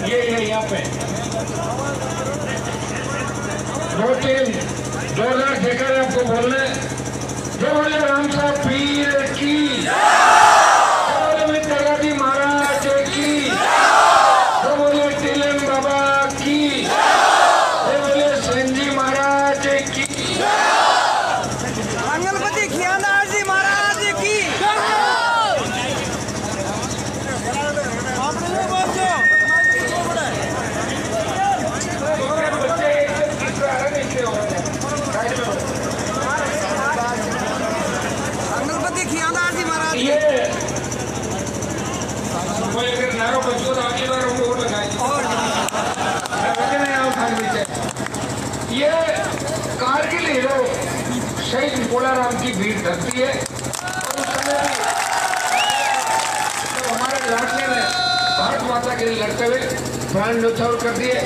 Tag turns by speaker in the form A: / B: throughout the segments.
A: ये यहाँ पे 2 लाख देकर आपको बोलने जो बोले राम साहब पीर की, बोले जगाजी महाराज की, जो बोले टिलन बाबा की, जो बोले सेंजी महाराज की,
B: मंगलपति खियादास जी महाराज की। मंगलपति खियादास जी महाराज
A: ये अगर नारो बच्चों तो आगे बार हमको वोट लगाएंगे और ये कारगिल हीरो शहीद बोलाराम की भीड़ धरती है। और उस समय तो हमारे लाडले ने भारत माता के लिए लड़ते हुए प्राण न्यौछावर कर दिए।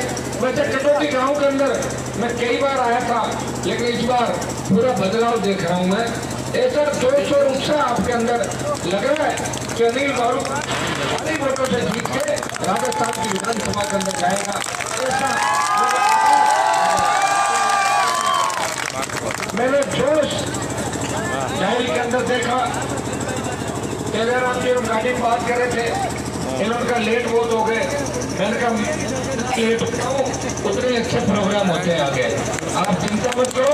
A: वैसे कटौती गांव के अंदर मैं कई बार आया था, लेकिन इस बार पूरा बदलाव देख रहा हूं मैं। ऐसा जोश और उत्साह आपके अंदर लग रहा है कि अनिल बारू भारी वोटों से जीत के राजस्थान की विधानसभा के अंदर जाएगा। ऐसा मैंने जोश जाहिर के अंदर देखा। तेजाराम जी हम गाड़ी में बात कर रहे थे, इनका लेट बहुत हो गए। मैंने कहा लेट उतने अच्छे प्रोग्राम होते हैं आगे, आप चिंता मत करो।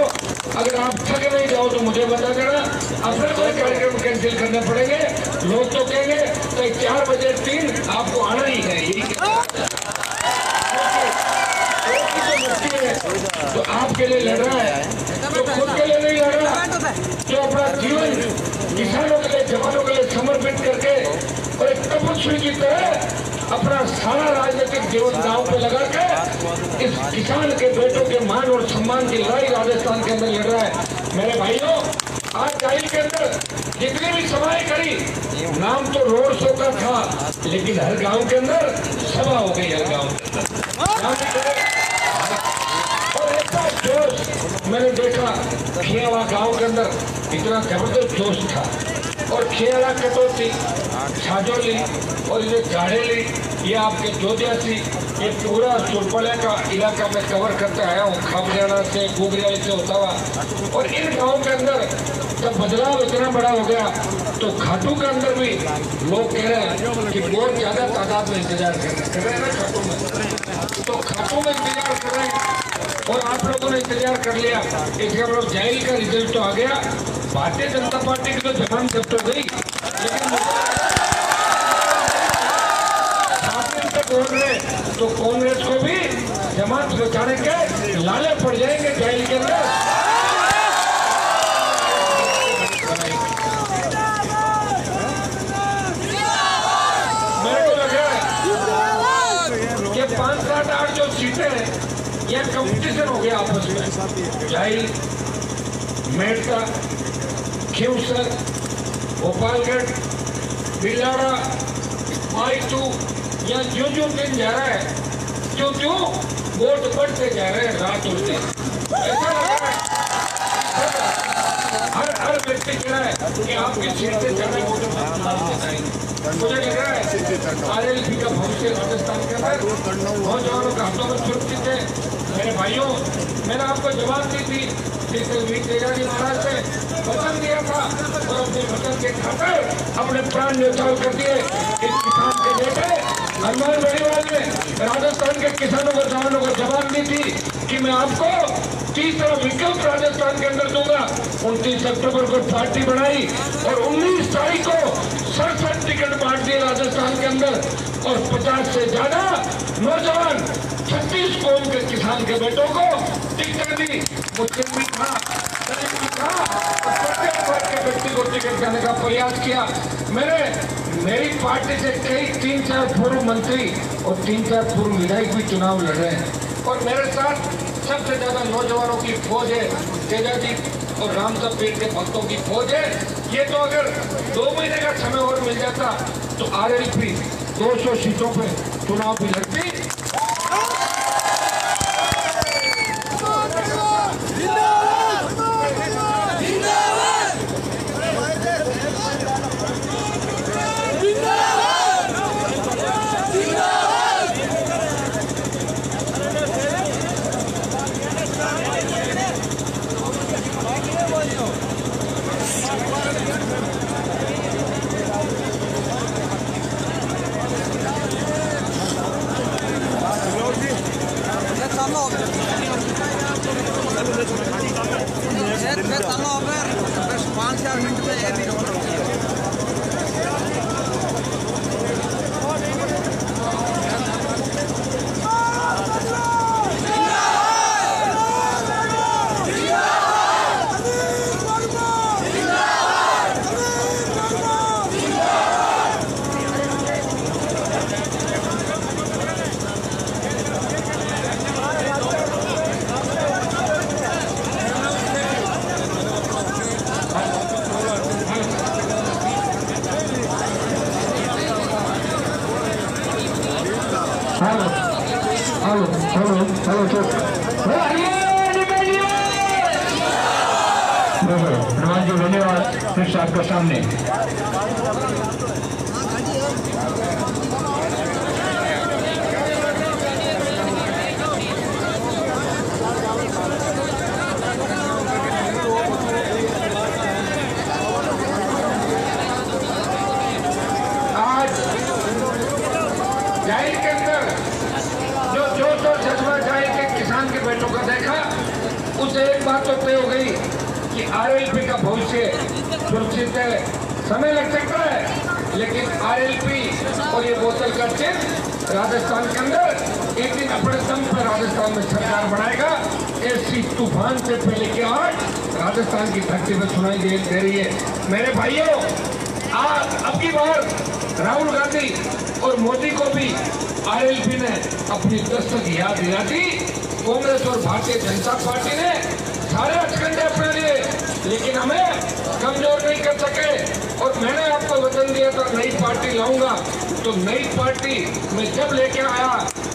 A: अगर आप थक नहीं जाओ तो मुझे बता देना, अपने कोई कार्यक्रम कैंसिल करने पड़ेंगे। लोग तो कहेंगे तो 4 बजे 3 आपको आना ही है, यही तो आपके लिए लड़ रहा है, तो खुद के लिए नहीं लड़ रहा, जो अपना जीवन किसानों के लिए, जवानों के लिए समर्पित करके और एक तपस्वी की तरह अपना सारा राजनीतिक जीवन दांव पे लगा के इस किसान के बेटों के मान और सम्मान की लड़ाई राजस्थान के अंदर लड़ रहा है। मेरे भाइयों, आज जाहिर के अंदर जितनी भी सभाएं करी, नाम तो रोड शो का था, लेकिन हर गांव के अंदर सभा हो गई। हर गांव के अंदर और ऐसा जोश मैंने देखा खियावा गांव के अंदर, इतना जबरदस्त जोश था। और खेड़ा कटौती, छाजोली और ये झाड़ेली, ये आपके जोधियासी, ये पूरा सुरपले का इलाका में कवर करते आया हूँ, खामजाना से गुगरियाली से होता हुआ। और इन गाँव के अंदर जब बदलाव इतना बड़ा हो गया तो खाटू के अंदर भी लोग कह रहे हैं कि बहुत ज्यादा तादाद में इंतजार कर रहे हैं ना खाटू में, तो खाटू में इंतजार कर रहे हैं। और आप लोगों ने इंतजार कर लिया, इसके हम लोग जाहिर का रिजल्ट तो आ गया। भारतीय जनता पार्टी की तो जबान जब्त हो गई, लेकिन बोल रहे तो कांग्रेस को भी जमात बचाने के लाले पड़ जाएंगे जेल के अंदर। मेरे को लग रहा है कि 5, 7, 8 जो सीटें हैं, यह कंपटीशन हो गया आपस में। जाहिल, मेड़ता, खीवसर, गोपालगढ़, बिलाड़ा, माइतू, या जो दिन जा रहा है, जो वोट बढ़ते जा रहे हैं रात और दिन। ऐसा लग रहा है हर व्यक्ति कह रहा है कि आपकी सीट से ज्यादा वोटों का चुनाव जिताएंगे। मुझे लग रहा है आरएलपी का भविष्य राजस्थान के अंदर नौजवानों का हाथों में सुरक्षित है। मेरे भाइयों, मैंने आपको जवाब दी थी कि तेजाजी महाराज ने वचन दिया था और अपने वचन के खातिर अपने प्राण न्यौछावर कर दिए। इस किसान के बेटे हनुमान बड़ीवाल ने राजस्थान के किसानों को, जवानों को जवाब दी थी कि मैं आपको 30 विकल्प राजस्थान के अंदर दूंगा। 29 अक्टूबर को पार्टी बनाई और 19 तारीख को 67 टिकट बांट दिए राजस्थान के अंदर और 50 से ज्यादा नौजवान 36 कौम के किसान के बेटों को टिकट दी। मुस्लिम भी था, दलित भी था और प्रत्येक वर्ग के व्यक्ति को टिकट देने का प्रयास किया। मेरी पार्टी से कई 3-4 पूर्व मंत्री और 3-4 पूर्व विधायक भी चुनाव लड़ रहे हैं और मेरे साथ सबसे ज्यादा नौजवानों की फौज है। तेजाजी और रामसाब पेट के भक्तों की फौज है। ये तो अगर 2 महीने का समय और मिल जाता तो आरएलपी 200 सीटों पे चुनाव भी लड़ती। जी धन्यवाद। फिर आपका सामने आज जाहिर के अंदर जो जोश और जज्बा जाहिर के किसान के बेटों का देखा, उसे एक बात तो तय हो गई कि आरएलपी का भविष्य सुरक्षित है। समय लग सकता है, लेकिन आरएलपी और ये बोतल का चिन्ह राजस्थान के अंदर एक दिन अपने दम पर राजस्थान में सरकार बनाएगा। ऐसी तूफान से पहले की आवाज राजस्थान की धरती पर सुनाई दे रही है। मेरे भाइयों, अब की बार राहुल गांधी और मोदी को भी आरएलपी ने अपनी दस्तक याद दिला दी। कांग्रेस और भारतीय जनता पार्टी ने सारे हथकंडे अपना लिए, लेकिन हमें कमजोर नहीं कर सके। और मैंने आपको वचन दिया था नई पार्टी लाऊंगा, तो नई पार्टी मैं जब लेके आया,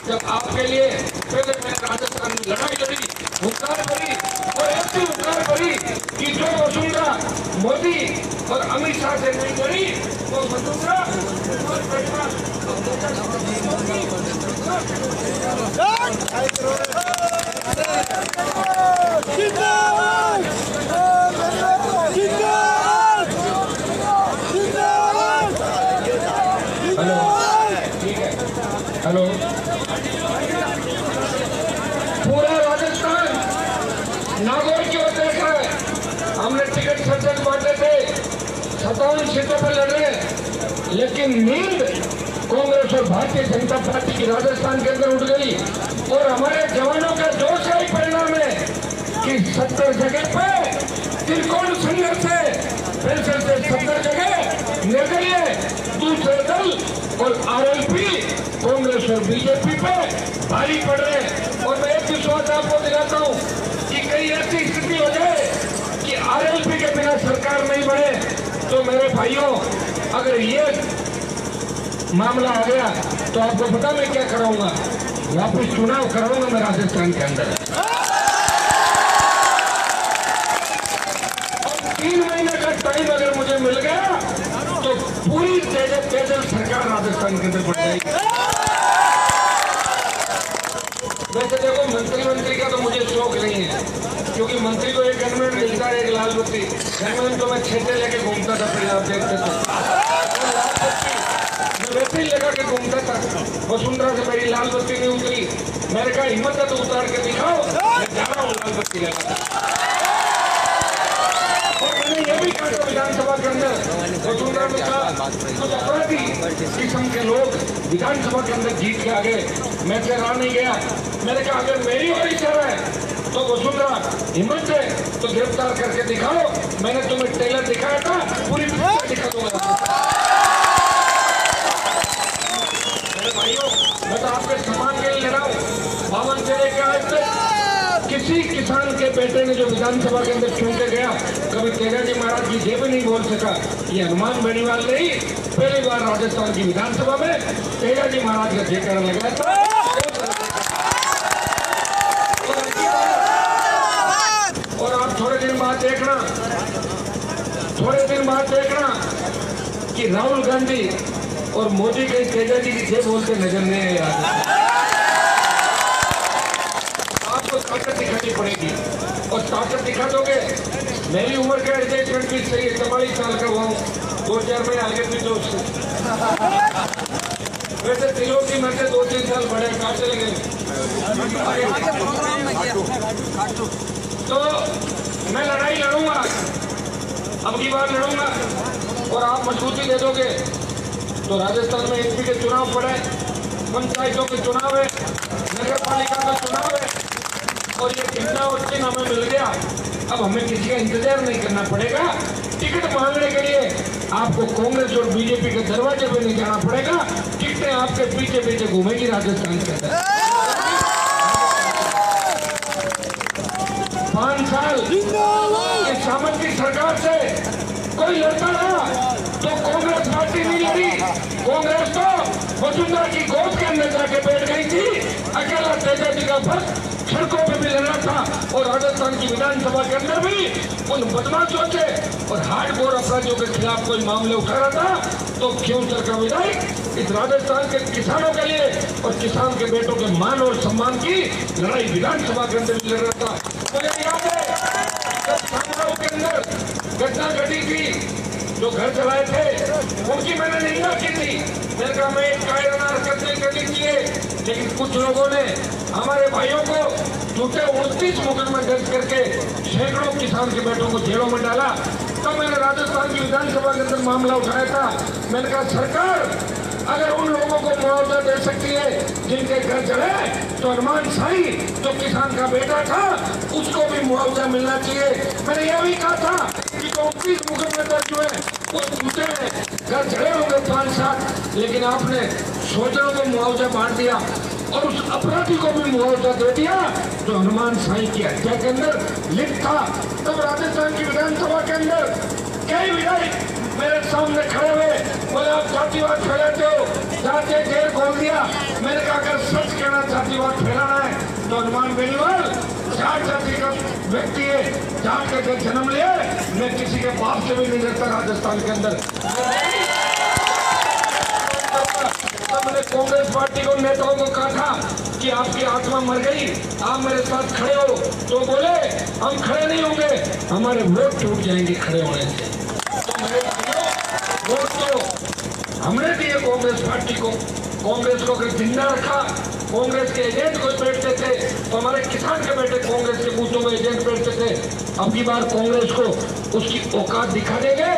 A: जब आपके लिए पहले मैं राजस्थान में लड़ाई लड़ी, हुंकार भरी और ऐसी हुंकार भरी कि जो वसुंधरा मोदी और अमित शाह से नहीं लड़ी, वो वसुंधरा हेलो, पूरा राजस्थान नागौर की ओर देख रहा है। हमने टिकट सड़क बांटे थे, 57 सीटों पर लड़ रहे, लेकिन नींद कांग्रेस और भारतीय जनता पार्टी की राजस्थान के अंदर उठ गई। और हमारे जवानों का जोश का ही परिणाम है कि 70 जगह पे त्रिकोण संघर्ष है, फिर से 70 जगह निर्दलीय दूसरे दल और आरएलपी कांग्रेस और बीजेपी पे भारी पड़ रहे हैं। और मैं एक विश्वास आपको दिलाता हूं कि कहीं ऐसी स्थिति हो जाए कि आरएलपी के बिना सरकार नहीं बने, तो मेरे भाइयों, अगर ये मामला आ गया तो आपको पता मैं क्या कराऊंगा, वापस चुनाव कराऊंगा मैं राजस्थान के अंदर। और 3 महीने का टाइम अगर मुझे मिल गया तो पूरी तेजल सरकार राजस्थान के अंदर बढ़ जाएगी। वैसे देखो, मंत्री का तो मुझे शौक नहीं है, क्योंकि मंत्री को एक हेलमेट मिलता है, एक लाल बत्ती। हेलमेट तो मैं छेटे लेके घूमता था, पहले आप देखते थे, मैं वैसे ही लगा के घूमता था। वसुंधरा से मेरी लाल बत्ती नहीं उतरी, मैंने कहा हिम्मत है तो उतार के दिखाओ, मैं जा रहा हूँ लाल बत्ती लगा। और मैंने ये भी कहा विधानसभा के अंदर, वसुंधरा ने कहा कुछ अपराधी किस्म के लोग विधानसभा के अंदर जीत के आ गए, मैं से रहा नहीं गया। मैंने कहा अगर मेरी और इशारा है तो वसुंधरा हिम्मत है तो गिरफ्तार करके दिखाओ। मैंने तुम्हें टेलर दिखाया था, पूरी दिखा दूंगा। मेरे भाइयों, मैं तो आपके सम्मान के लिए लड़ा हूं। 52 से लेकर आज तक किसी किसान के बेटे ने जो विधानसभा के अंदर चुन के गया, कभी तेजाजी महाराज की जय भी नहीं बोल सका। ये हनुमान बेनीवाल नहीं, पहली बार राजस्थान की विधानसभा में तेजाजी महाराज का जयकारा लगाया था। और आप थोड़े दिन बाद देखना कि राहुल गांधी और मोदी के तेजाजी की जय बोलते नजर नहीं आए। आपको ताकत दिखानी पड़ेगी, और ताकत दिखा दोगे। मेरी उम्र का एडजस्टमेंट भी सही है, 44 साल का हुआ हूँ, 2-4 महीने आगे भी तो वैसे तिलोकी में से 2-3 साल बड़े काट चले गए। तो मैं लड़ाई लड़ूंगा, अब की बार लड़ूंगा, और आप मजबूती दे दोगे तो राजस्थान में एमपी के चुनाव पड़े, पंचायतों के चुनाव है, नगर पालिका का चुनाव है, और ये चिन्ह और चिन्ह हमें मिल गया। अब हमें किसी का इंतजार नहीं करना पड़ेगा। टिकट मांगने के लिए आपको कांग्रेस और बीजेपी के दरवाजे पे नहीं जाना पड़ेगा, टिकटें आपके पीछे पीछे घूमेगी राजस्थान के अंदर। 5 साल इस सामंत की सरकार से कोई लड़ता रहा तो कांग्रेस पार्टी नहीं लड़ी। कांग्रेस तो वसुंधरा की गोद के अंदर जाके बैठ गई थी, अकेला आजादी का फर्क सड़कों पे भी लड़ा था और राजस्थान की विधानसभा के अंदर भी उन बदमाशों से और हार्डकोर अपराधियों के खिलाफ कोई मामले उठा रहा था तो खियोंसर का विधायक इस राजस्थान के किसानों के लिए और किसान के बेटों के मान और सम्मान की लड़ाई विधानसभा के अंदर भी लड़ रहा था। मुझे याद है जब सांगराव के अंदर घटना घटी थी, जो घर चलाए थे उनकी मैंने निंदा की थी। मैंने कहा मैं कायराना हरकत नहीं करनी चाहिए, लेकिन कुछ लोगों ने हमारे भाइयों को झूठे 29 मुकदमे दर्ज करके सैकड़ों किसान के बेटों को जेलों में डाला। तब मैंने राजस्थान की विधानसभा के अंदर मामला उठाया था। मैंने कहा सरकार अगर उन लोगों को मुआवजा दे सकती है जिनके घर जले, तो हनुमान साई जो किसान का बेटा था उसको भी मुआवजा मिलना चाहिए। मैंने यह भी कहा था कि 29 मुकदमे दर्ज हुए वो झूठे घर जले होंगे 5-7, लेकिन आपने 100 जनों को मुआवजा बांट दिया और उस अपराधी को भी मुआवजा दे दिया जो हनुमान साई की हत्या के अंदर लिप्त था। तब राजस्थान की विधानसभा के अंदर कई विधायक मेरे सामने खड़े हुए, बोले आप जातिवाद फैलाते हो, जाति जेल खोल दिया। मैंने कहा अगर सच कहना जातिवाद फैलाना है तो हनुमान बेनीवाल जाट जाति का व्यक्ति है, जाट का घर जन्म लिया, मैं किसी के बाप से भी नहीं रहता राजस्थान के अंदर। मैंने कांग्रेस पार्टी को नेताओं को कहा था कि आपकी आत्मा मर गई, आप मेरे साथ खड़े हो, तो बोले हम खड़े नहीं होंगे, हमारे वोट टूट जाएंगे खड़े होने से। तो मेरे वोट तो हमने दिए कांग्रेस पार्टी को, कांग्रेस को अगर जिंदा रखा, कांग्रेस के एजेंट कोई बैठते थे तो हमारे किसान के बेटे कांग्रेस के बूथों में एजेंट बैठते थे। अब की बार कांग्रेस को उसकी औकात दिखा देंगे,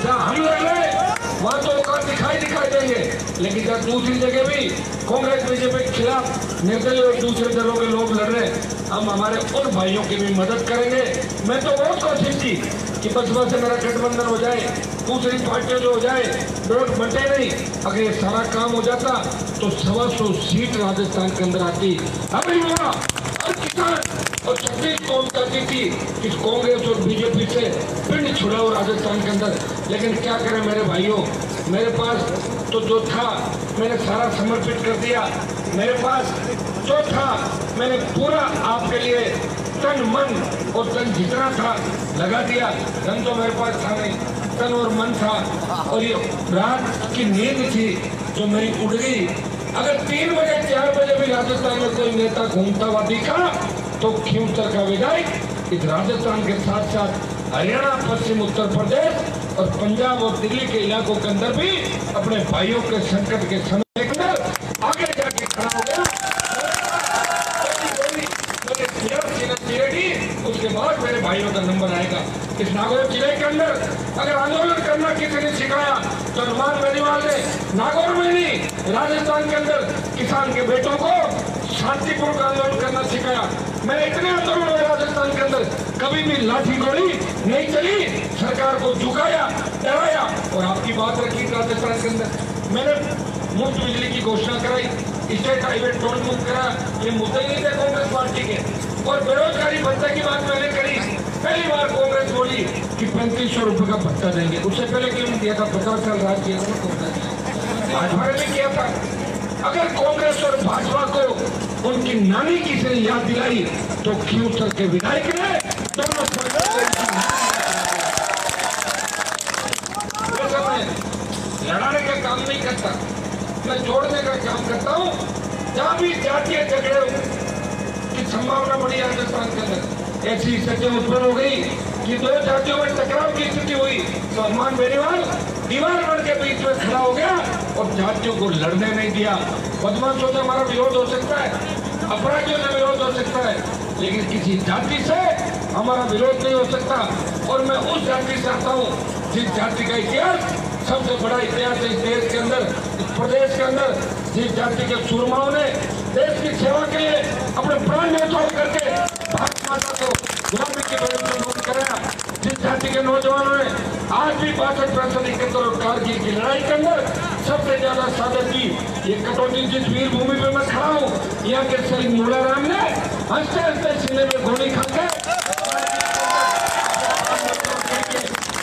A: जहाँ हम लड़ रहे वहाँ तो औकात दिखाई देंगे, लेकिन जब दूसरी जगह भी कांग्रेस बीजेपी के खिलाफ निर्दलीय और दूसरे दलों के लोग लड़ रहे हैं, हम हमारे उन भाइयों की भी मदद करेंगे। मैं तो बहुत कोशिश की कि बसपा से मेरा गठबंधन हो जाए, दूसरी पार्टियां जो हो जाए, वोट बंटे नहीं। अगर ये सारा काम हो जाता तो 125 सीट राजस्थान के अंदर आती। अभी हुआ हर किसान और छत्तीस कौम चाहती थी कि कांग्रेस और बीजेपी से पिंड छुड़ाओ राजस्थान के अंदर, लेकिन क्या करें मेरे भाइयों, मेरे पास तो जो था मैंने सारा समर्पित कर दिया। मेरे पास जो था मैंने पूरा आपके लिए तन मन और धन जितना था लगा दिया। धन तो मेरे पास था नहीं, तन और मन था, और ये रात की नींद थी जो मेरी उड़ गई। अगर 3 बजे 4 बजे भी राजस्थान में कोई नेता घूमता हुआ दिखा तो खियोंसर का विधायक इस राजस्थान के साथ साथ हरियाणा, पश्चिम उत्तर प्रदेश और पंजाब और दिल्ली के इलाकों के अंदर भी अपने भाइयों के संकट के समय के अंदर आगे जाके खड़ा हो गया। उसके बाद मेरे भाइयों का नंबर आएगा। इस नागौर जिले के अंदर अगर आंदोलन करना किसी ने सिखाया तो हनुमान बेनीवाल ने नागौर में नहीं, राजस्थान के अंदर किसान के बेटों को शांतिपूर्वक आंदोलन करना सिखाया। मैंने इतने आंदोलन हुए राजस्थान के अंदर, कभी भी लाठी गोली नहीं चली, सरकार को झुकाया, डराया और आपकी बात रखी। राजस्थान के अंदर मैंने मुफ्त बिजली की घोषणा कराई, स्टेट हाईवे टोल मुक्त करा, ये मुद्दे नहीं थे कांग्रेस पार्टी के। और बेरोजगारी भत्ते की बात मैंने करी, पहली बार कांग्रेस बोली कि 3500 रुपए का भत्ता देंगे। उससे पहले क्यों नहीं दिया था? 50 साल राज किया भाजपा ने किया था। अगर कांग्रेस और भाजपा को उनकी नानी की से याद दिलाई तो खियोंसर के विधायक ने दोनों लड़ाने का काम नहीं करता, मैं जोड़ने का काम करता हूँ। जहाँ भी जातीय झगड़े की संभावना बढ़ी राजस्थान के अंदर, ऐसी स्थिति उत्पन्न हो गई कि 2 जातियों में टकराव की स्थिति हुई तो हनुमान बेनीवाल दीवार बन के बीच में खड़ा हो गया और जातियों को लड़ने नहीं दिया। बदमाशों से हमारा विरोध हो सकता है, अपराधियों से विरोध हो सकता है, लेकिन किसी जाति से हमारा विरोध नहीं हो सकता। और मैं उस जाति से आता हूँ जिस जाति का इतिहास सबसे बड़ा इतिहास है इस देश के अंदर, इस प्रदेश के अंदर, जिस जाति के सूरमाओं ने देश की सेवा के लिए अपने प्राण न्यौछावर करके भारत माता को गुलामी के विरुद्ध मुक्त कराया, जिस जाति के नौजवानों ने आज भी 62% और कारगिल की लड़ाई के अंदर सबसे ज्यादा शहादत की। ये कटौती जिस वीर भूमि पे मैं खड़ा हूँ, यहाँ के शहीद मूलाराम ने हंसते हंसते सीने में गोली खा के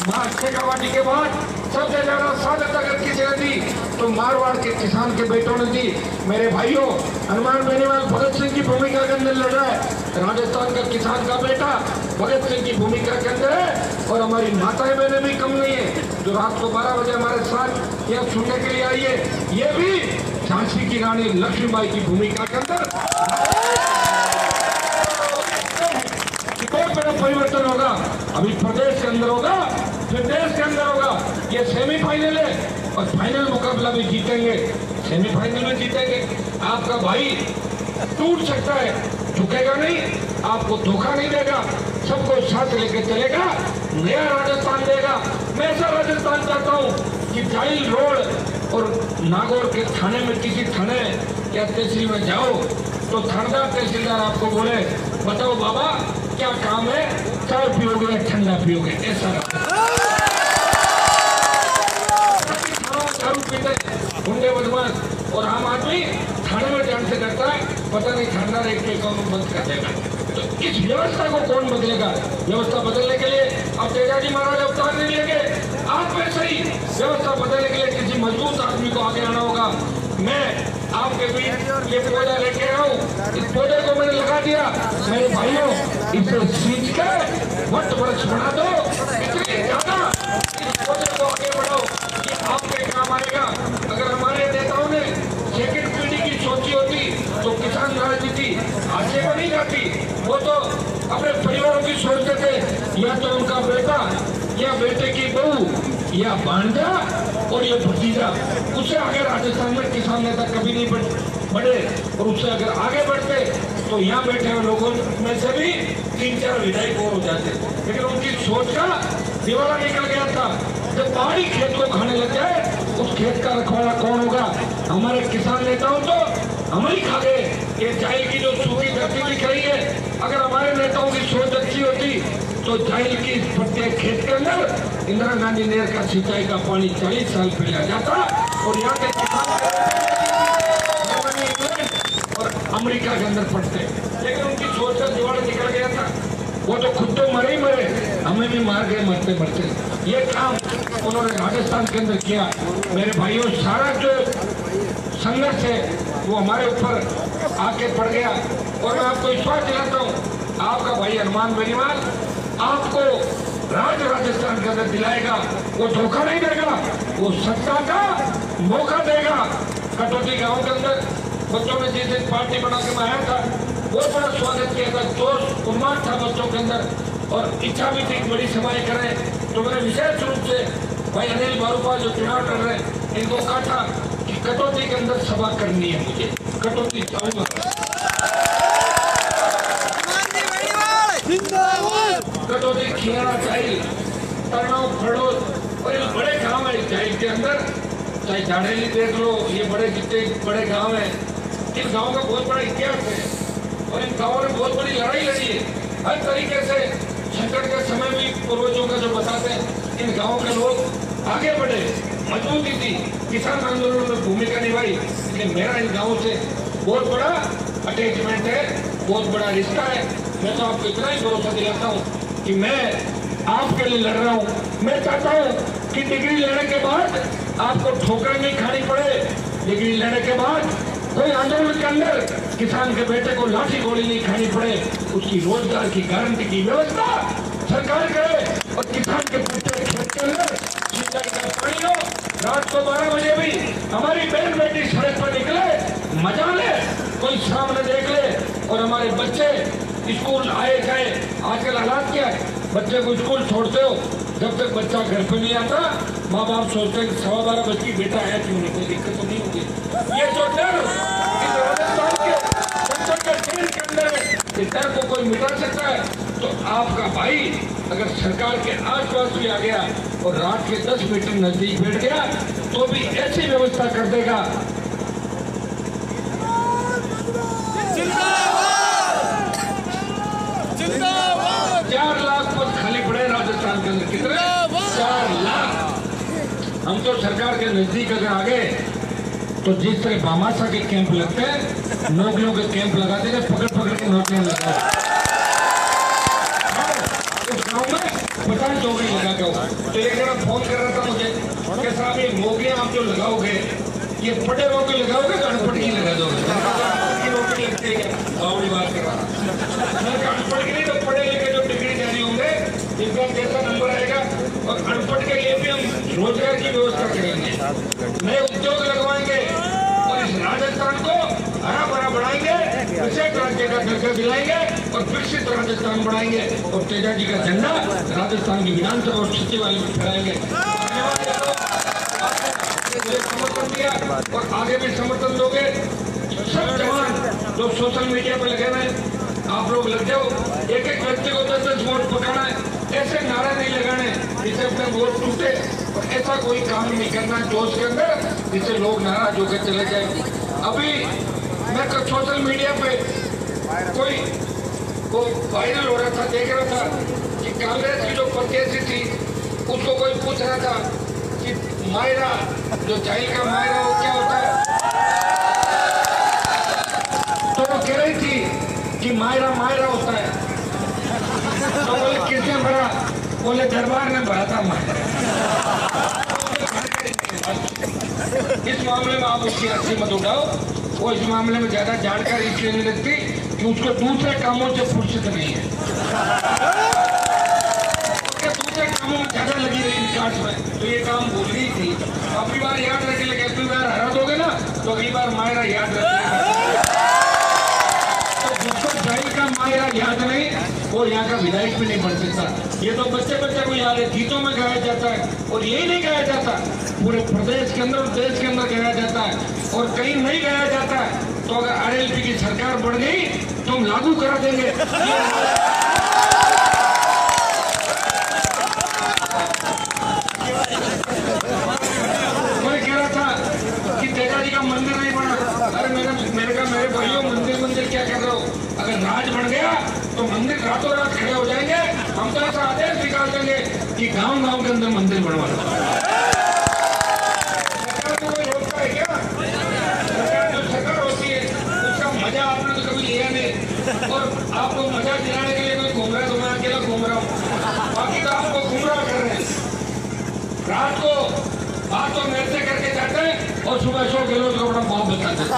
A: शेखावाटी के बाद सबसे ज्यादा सादत अगर किसी ने दी तो मारवाड़ के किसान के बेटों ने दी। मेरे भाइयों, हनुमान बेनीवाल भगत सिंह की भूमिका के अंदर लड़ रहा है। राजस्थान का किसान का बेटा भगत सिंह की भूमिका के अंदर है। और हमारी माताएं बहनें भी कम नहीं है जो रात को 12 बजे हमारे साथ यहाँ सुनने के लिए आई है। ये भी झांसी की रानी लक्ष्मीबाई की भूमिका के अंदर बहुत बड़ा परिवर्तन होगा। अभी प्रदेश के अंदर होगा, फिर देश के अंदर होगा। ये सेमीफाइनल है और फाइनल मुकाबला भी जीतेंगे, सेमीफाइनल में जीतेंगे। आपका भाई टूट सकता है, झुकेगा नहीं, आपको धोखा नहीं देगा, सबको साथ लेके चलेगा, नया राजस्थान देगा। मैं ऐसा राजस्थान चाहता हूँ कि जाइल रोड और नागौर के थाने में किसी थाने या तहसील में जाओ तो थानेदार तहसीलदार आपको बोले, बताओ बाबा क्या काम है, चाय पियोगे या ठंडा पियोगे, ऐसा दारू पीते गुंडे बदमाश और आम आदमी थाने में जान से करता है, पता नहीं थानेदार एक अकाउंट बंद कर देगा। तो इस व्यवस्था को कौन बदलेगा? व्यवस्था बदलने के लिए अब तेजाजी महाराज अवतार नहीं लेंगे, आप में सही व्यवस्था बदलने के लिए किसी मजबूत आदमी को आगे आना होगा। मैं आपके बीच ये पौधा लेके आया हूँ, इस पौधे को मैंने लगा दिया। मेरे भाइयों, इसे सींच कर वट वृक्ष बना दो, इतनी ज्यादा इस पौधे को आगे बढ़ाओ, ये आपके काम आएगा। अगर हमारे नेताओं ने सेकंड पीढ़ी की सोची होती तो किसान राजनीति आगे नहीं जाती। वो तो अपने परिवारों की सोचते थे, या तो उनका बेटा या बेटे की बहू या भांजा और ये भतीजा, उससे आगे राजस्थान में किसान नेता कभी नहीं बढ़े। और उससे अगर आगे बढ़ते तो यहाँ बैठे हुए लोगों में से भी 3-4 विधायक और हो जाते। लेकिन उनकी सोच का दिवाला निकल गया था। जब पहाड़ी खेत को खाने लग जाए, उस खेत का रखवाला कौन होगा? हमारे किसान नेताओं तो हम ही खा गए। ये जाइल की जो सूखी धरती दिख रही है, अगर हमारे नेताओं की सोच अच्छी होती तो जाइल की प्रत्येक खेत के अंदर इंदिरा गांधी नहर का सिंचाई का पानी 40 साल पहले आ जाता और यहाँ के किसान और अमेरिका के अंदर पड़ते। लेकिन उनकी सोच का दिवाला निकल गया था। वो तो खुद तो मरे ही मरे, हमें भी मार गए मरते मरते। ये काम उन्होंने राजस्थान के अंदर किया। मेरे भाइयों, सारा जो संघर्ष है वो हमारे ऊपर आके पड़ गया। और मैं आपको विश्वास दिलाता हूँ, आपका भाई हनुमान बेनीवाल आपको राजस्थान के अंदर दिलाएगा। वो धोखा नहीं देगा, वो सत्ता का मौका देगा। कटौती गांव के अंदर बच्चों ने जिस दिन पार्टी बना के मैं आया था, बहुत बड़ा स्वागत किया था, जोश उन्माद था बच्चों के अंदर और इच्छा भी थी बड़ी सभाएं करें। तो मैंने विशेष रूप से भाई अनिल बारूपा जो चुनाव लड़ रहे हैं, इनको कहा था कि कटौती के अंदर सभा करनी है, मुझे कटौती जाऊंगा। कटौती खियाना चाहिए, तनाव खड़ोस और ये बड़े गांव है जाइल के अंदर, चाहे झाड़ेली देख लो, ये बड़े जितने बड़े गांव हैं, इन गांव का बहुत बड़ा इतिहास है और इन गांवों ने बहुत बड़ी लड़ाई लड़ी है। हर तरीके से संकट के समय भी पूर्वजों का जो बताते हैं, इन गांवों के लोग आगे बढ़े, मजबूती थी, किसान आंदोलन में भूमिका निभाई। इसलिए मेरा इन गांवों से बहुत बड़ा अटैचमेंट है, बहुत बड़ा रिश्ता है। मैं तो आपको इतना ही भरोसा दिलाता हूँ कि मैं आपके लिए लड़ रहा हूँ। मैं चाहता हूँ कि डिग्री लेने के बाद आपको ठोकर नहीं खानी पड़े। डिग्री लेने के बाद कोई आंदोलन के अंदर किसान के बेटे को लाठी गोली नहीं खानी पड़े। उसकी रोजगार की गारंटी की व्यवस्था सरकार करे और किसान के प्रत्येक खेत के अंदर सिंचाई का पानी हो। रात को 12 बजे भी हमारी बहन बेटी सड़क पर निकले, मजा ले, कोई सामने देख ले और हमारे बच्चे स्कूल आए गए। आजकल हालात क्या है, बच्चे को स्कूल छोड़ते हो, जब तक बच्चा घर पे नहीं आता माँ बाप सोचते हैं कि 12:15 बज की बेटा आया क्यों नहीं, कोई दिक्कत तो नहीं होगी। ये जो डर इस राजस्थान के बच्चों के दिल के अंदर है, इस डर को कोई मिटा सकता है तो आपका भाई अगर सरकार के आसपास भी आ गया और रात के 10 मीटर नजदीक बैठ गया तो भी ऐसी व्यवस्था कर देगा। 4 लाख पद खाली पड़े राजस्थान के अंदर। कितने? 4 लाख। हम तो सरकार के नजदीक अगर आ गए तो जिस तरह बामासा के कैंप लगते हैं, नौकरियों के कैंप लगा देंगे, पकड़ पकड़ के नौकरियां लगा। उस गांव में 50 चौकड़ी लगा के हो। तो एक जरा फोन कर रहा था मुझे कि साहब ये मोगरे आप जो लगाओगे ये पढ़े लोग की लगाओगे तो अनपढ़ की लगा दोगे? की नौकरी लगती है बावड़ी बात कर रहा अनपढ़ की नहीं तो पढ़े लिखे जो डिग्री जारी होंगे इनका कैसा नंबर आएगा। और अनपढ़ के लिए भी हम रोजगार की व्यवस्था करेंगे, नए उद्योग लगवाएंगे और इस राजस्थान को हरा भरा बढ़ाएंगे, विशेष राज्य का दर्जा दिलाएंगे और विकसित राजस्थान बढ़ाएंगे और तेजा जी का झंडा राजस्थान की विधानसभा और सचिवालय में फहराएंगे। समर्थन दिया और आगे भी समर्थन दोगे। सब जवान जो सोशल मीडिया पर लगे हुए आप लोग लग जाओ, एक एक व्यक्ति को 10-10 वोट पकाना है, ऐसे नारा नहीं लगाने जिससे अपने वोट टूटे और ऐसा कोई काम नहीं करना जोश के अंदर जिससे लोग नाराज होकर चले जाए। अभी मैं सोशल मीडिया पे कोई वो वायरल हो रहा था, देख रहा था कि कांग्रेस की जो प्रत्याशी थी उसको कोई पूछ रहा था कि मायरा जो जाइल का मायरा वो क्या होता है, तो वो कह रही थी कि मायरा मायरा होता है। तो बोले किसने भरा? बोले दरबार ने भरा था मायरा। इस मामले में आप उसकी हंसी मत उठाओ, वो इस मामले में ज्यादा जानकारी इसलिए नहीं लगती कि उसको दूसरे कामों से फुर्सत नहीं है, दूसरे कामों में ज्यादा लगी रही विकास में, तो ये काम भूल गई थी। अगली बार याद रख लेगा, अगली बार हरा दोगे ना तो अगली बार मायरा याद रखेगा। तो जिसको जाहिल का मायरा याद नहीं वो यहाँ का विधायक भी नहीं बन सकता। ये तो बच्चे बच्चे को याद है, गीतों में गाया जाता है और यही नहीं गाया जाता, पूरे प्रदेश के अंदर और देश के अंदर गाया जाता है और कहीं नहीं गाया जाता है। तो अगर RLP की सरकार बढ़ गई तो हम लागू करा देंगे। कोई कह रहा था कि तेजा जी का मंदिर नहीं बना, अरे मेरे भाइयों मंदिर क्या कर रहे हो? अगर राज बन गया तो मंदिर रातों रात खड़े हो जाएंगे। हम तो ऐसा आदेश निकाल देंगे कि गांव के अंदर मंदिर बनवा लो। सरकार को कोई रोकता है क्या? सरकार जो सरकार होती है उसका मजा आपने तो कभी लिया नहीं और आपको मजा दिलाने के लिए कोई घूम रहा है तो मैं अकेला घूम रहा हूँ, बाकी तो आपको गुमराह कर रहे हैं। रात को बात तो मेरे से करके जाते हैं और सुबह 100 किलो को अपना भाव बताते हैं।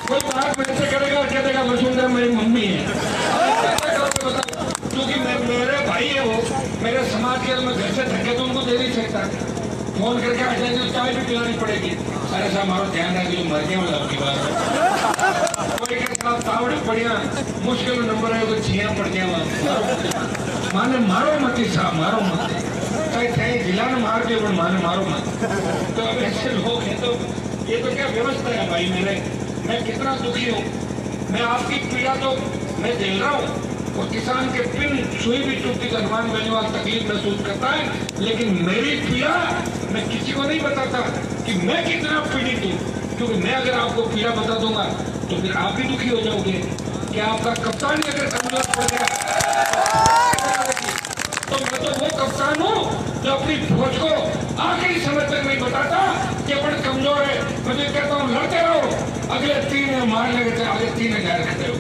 A: कोई बात मेरे से करेगा और कहेगा वसुंधरा मेरी मम्मी है, क्योंकि मेरे भाई है वो, मेरे समाज के मैं घर से धक्के तो उनको दे नहीं सकता। फोन करके आ जाएंगे तो चाय भी पिलानी पड़ेगी। अरे साहब हमारा ध्यान रखिए, मर गया वाला आपकी बात। कोई कहता तावड़ी बढ़िया मुश्किल नंबर है, कोई छिया पड़ गया वहां माने मारो मत साहब, मारो मत, चाहे जिला ने मार दिया पर माने मारो मत। तो अब ऐसे लोग हैं तो ये तो क्या व्यवस्था है भाई मेरे। मैं कितना दुखी हूँ, मैं आपकी पीड़ा तो मैं झेल रहा हूँ और किसान के पिन सुई भी टूटती हनुमान बेनीवाल तकलीफ महसूस करता है, लेकिन मेरी पीड़ा मैं किसी को नहीं बताता कि मैं कितना पीड़ित हूँ, क्योंकि मैं अगर आपको पीड़ा बता दूंगा तो फिर आप भी दुखी हो जाओगे कि आपका कप्तान ही अगर कमजोर पड़ गया तो मैं तो वो कप्तान हूँ जो अपनी फौज को आखिरी समय तक नहीं बताता कि अपन कमजोर है। मैं तो कहता हूँ लड़ते रहो, अगले 3 मार लगे थे, आगे 3000 खड़े हो।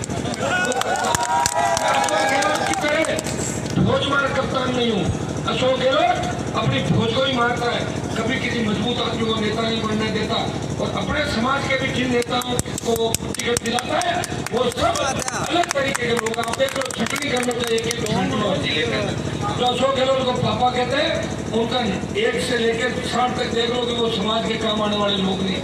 A: फौज मार कप्तान नहीं हूँ। अशोक गहलोत अपनी फौज को ही मारता है, कभी किसी मजबूत आदमी को नेता नहीं बनने देता और अपने समाज के भी जिन नेताओं को टिकट दिलाता है वो सब अलग तरीके के लोग। आप देख लो छटनी करना चाहिए कि जिले के जो अशोक गहलोत को पापा कहते हैं, उनका 1 से लेकर 60 तक देख लो कि वो समाज के काम आने वाले लोग नहीं।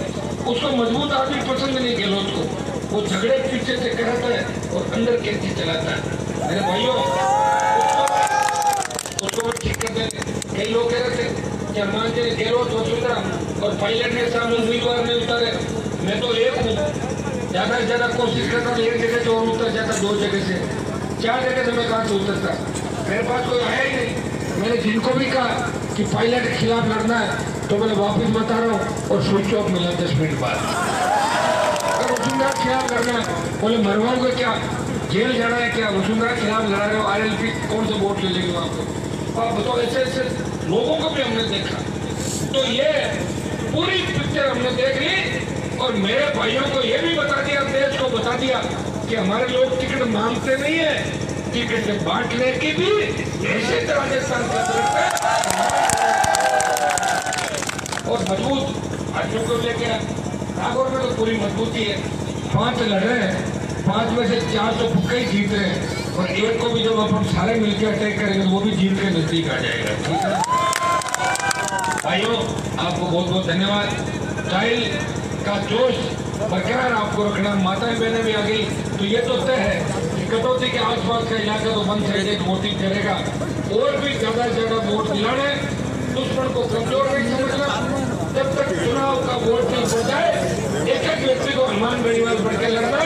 A: उसको मजबूत आदमी पसंद नहीं गहलोत को, वो झगड़े पीछे से कराता है और अंदर कैसे चलाता है। मेरे भाइयों उसको ठीक कर देंगे। कई लोग कह रहे थे कि हनुमान जी गहलोत वसुंधरा और पायलट ने सामने उम्मीदवार नहीं उतारे। मैं तो एक हूँ, ज्यादा से ज्यादा कोशिश करता हूँ 1 जगह से और उतर जाता, 2 जगह से 4 जगह से मैं कहाँ से उतरता। मेरे पास कोई आया ही नहीं। मैंने जिनको भी कहा कि पायलट के खिलाफ लड़ना है तो मैंने वापस बता रहा हूँ और स्विच ऑफ मिला 10 मिनट बाद। अगर वसुंधरा के खिलाफ लड़ना है बोले मरवाओगे क्या, जेल जाना है क्या? वसुंधरा के खिलाफ लड़ा रहे हो, RLP कौन से वोट ले लेंगे वहां पर? आप बताओ। ऐसे ऐसे लोगों को भी हमने देखा। तो ये पूरी पिक्चर हमने देख ली और मेरे भाइयों को ये भी बता दिया, देश को बता दिया कि हमारे लोग टिकट मांगते नहीं है, टिकट बांटने की भी हैसियत राजस्थान के अंदर और मजबूत आदमियों को लेके नागौर में तो पूरी मजबूती है। 5 लड़ रहे हैं, 5 में से 4 तो पक्का ही जीत रहे हैं और एक को भी जब अपन सारे मिलकर अटैक करेंगे तो वो भी जीत के नजदीक आ जाएगा। ठीक है भाइयों, आपको बहुत बहुत धन्यवाद। टाइल का जोश बरकरार आपको रखना, माताएं बहनें भी आ गई तो ये तो तय है कि कटौती के आसपास का इलाका तो वन साइडेड वोटिंग करेगा और भी ज्यादा से ज्यादा वोट दिलाने, दुश्मन को कमजोर नहीं समझना। जब तक चुनाव का वोट नहीं पड़ जाए एक एक व्यक्ति को हनुमान बेनीवाल बढ़ के लड़ना